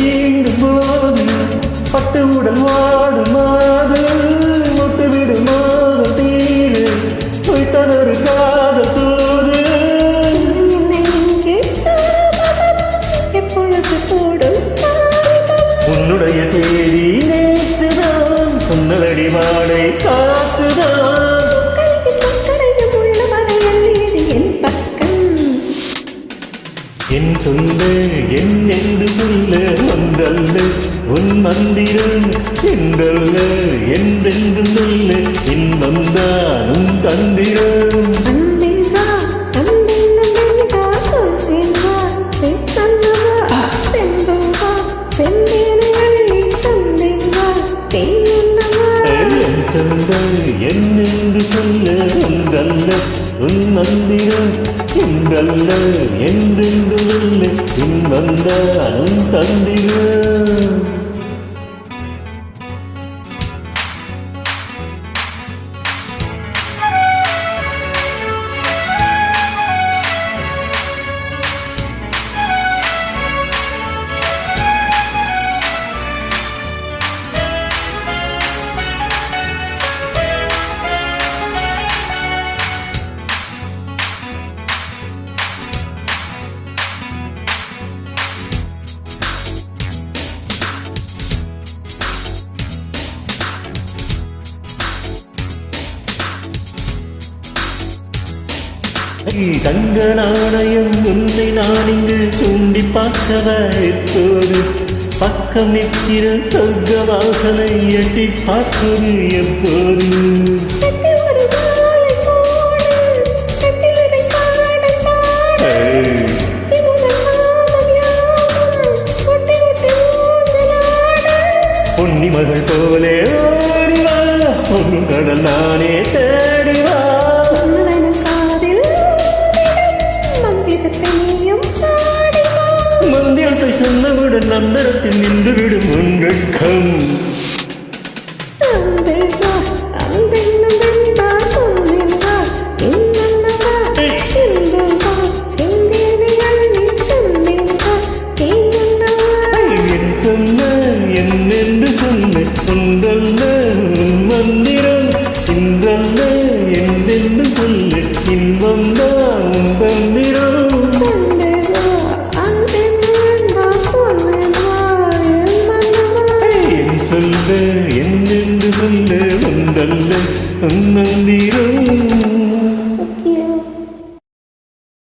தீண்டும் போது பட்டு உடல் வாடும் மாது முட்டு விடும் மாதம் தீரு பொய்த்தனொரு காதல் தூது எப்பொழுது போடும் உன்னுடைய செய்தி நேற்றுதான் உன்னதடி வாடை காத்துதான் என் சொல்ல என் என்று சொல்ல ஒன்றல்ல உன் மந்திரம் என்றல்ல என்றென்று சொல்ல என் வந்தான் உன் தந்திரம் என்னென்று சொல்ல ஒன்றல்ல உன் மந்திரம் என்றல்ல என்றென்று சொல்ல என் வந்தான் உன் தந்திரம் தங்க நாணயம் உன்னை நான் இங்கு தூண்டி பார்க்கவ எப்போது பக்கம் நிற்கிற சொர்க்க வாசனை எட்டி பார்ப்பது எப்போது பொன்னி மகள் போலே ஓடிவா பொன்னு கடல் நானே தேடிவா மந்திரத்தை சொன்னவுடன் நந்தரத்தில் நின்றுவிடும் உன் வெட்கம்